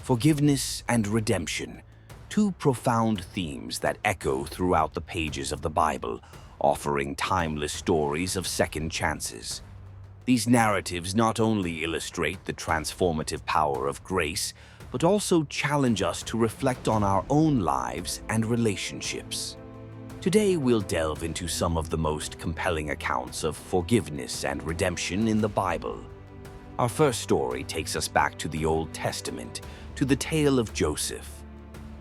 Forgiveness and redemption, two profound themes that echo throughout the pages of the Bible, offering timeless stories of second chances. These narratives not only illustrate the transformative power of grace, but also challenge us to reflect on our own lives and relationships. Today, we'll delve into some of the most compelling accounts of forgiveness and redemption in the Bible. Our first story takes us back to the Old Testament, to the tale of Joseph.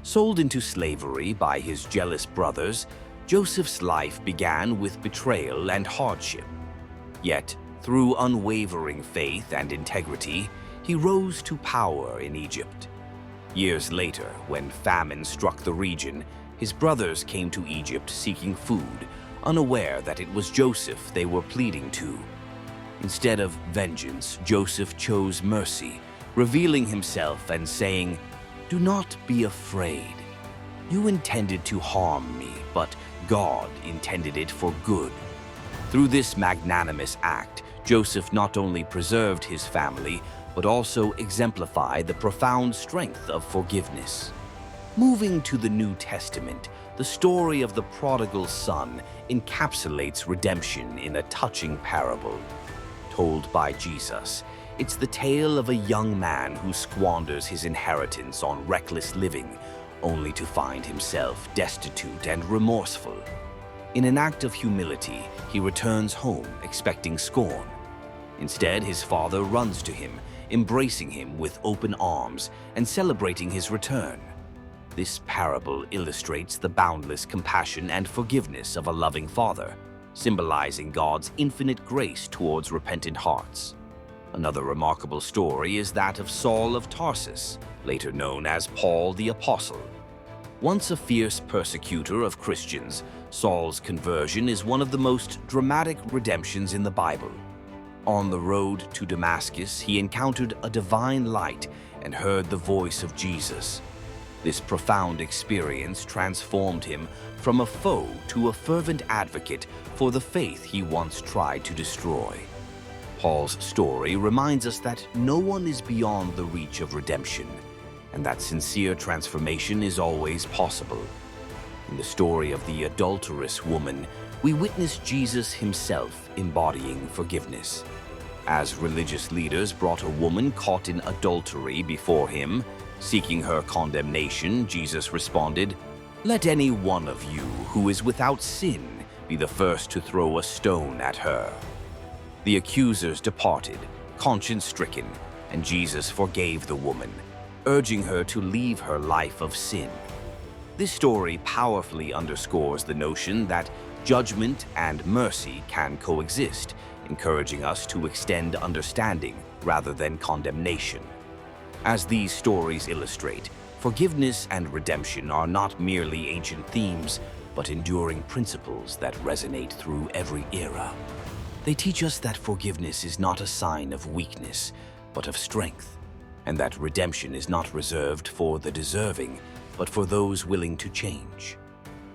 Sold into slavery by his jealous brothers, Joseph's life began with betrayal and hardship. Yet, through unwavering faith and integrity, he rose to power in Egypt. Years later, when famine struck the region, his brothers came to Egypt seeking food, unaware that it was Joseph they were pleading to. Instead of vengeance, Joseph chose mercy, revealing himself and saying, "Do not be afraid. You intended to harm me, but God intended it for good." Through this magnanimous act, Joseph not only preserved his family, but also exemplified the profound strength of forgiveness. Moving to the New Testament, the story of the prodigal son encapsulates redemption in a touching parable. Told by Jesus, it's the tale of a young man who squanders his inheritance on reckless living, only to find himself destitute and remorseful. In an act of humility, he returns home expecting scorn. Instead, his father runs to him, embracing him with open arms and celebrating his return. This parable illustrates the boundless compassion and forgiveness of a loving father, symbolizing God's infinite grace towards repentant hearts. Another remarkable story is that of Saul of Tarsus, later known as Paul the Apostle. Once a fierce persecutor of Christians, Saul's conversion is one of the most dramatic redemptions in the Bible. On the road to Damascus, he encountered a divine light and heard the voice of Jesus. This profound experience transformed him from a foe to a fervent advocate for the faith he once tried to destroy. Paul's story reminds us that no one is beyond the reach of redemption, and that sincere transformation is always possible. In the story of the adulterous woman, we witness Jesus himself embodying forgiveness. As religious leaders brought a woman caught in adultery before him, seeking her condemnation, Jesus responded, "Let any one of you who is without sin be the first to throw a stone at her." The accusers departed, conscience-stricken, and Jesus forgave the woman, urging her to leave her life of sin. This story powerfully underscores the notion that judgment and mercy can coexist, encouraging us to extend understanding rather than condemnation. As these stories illustrate, forgiveness and redemption are not merely ancient themes, but enduring principles that resonate through every era. They teach us that forgiveness is not a sign of weakness, but of strength, and that redemption is not reserved for the deserving, but for those willing to change.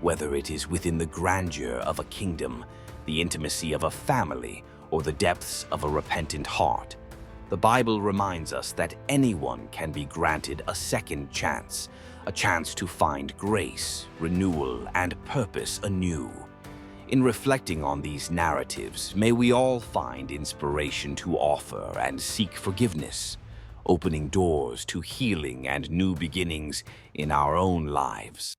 Whether it is within the grandeur of a kingdom, the intimacy of a family, or the depths of a repentant heart, the Bible reminds us that anyone can be granted a second chance, a chance to find grace, renewal, and purpose anew. In reflecting on these narratives, may we all find inspiration to offer and seek forgiveness, opening doors to healing and new beginnings in our own lives.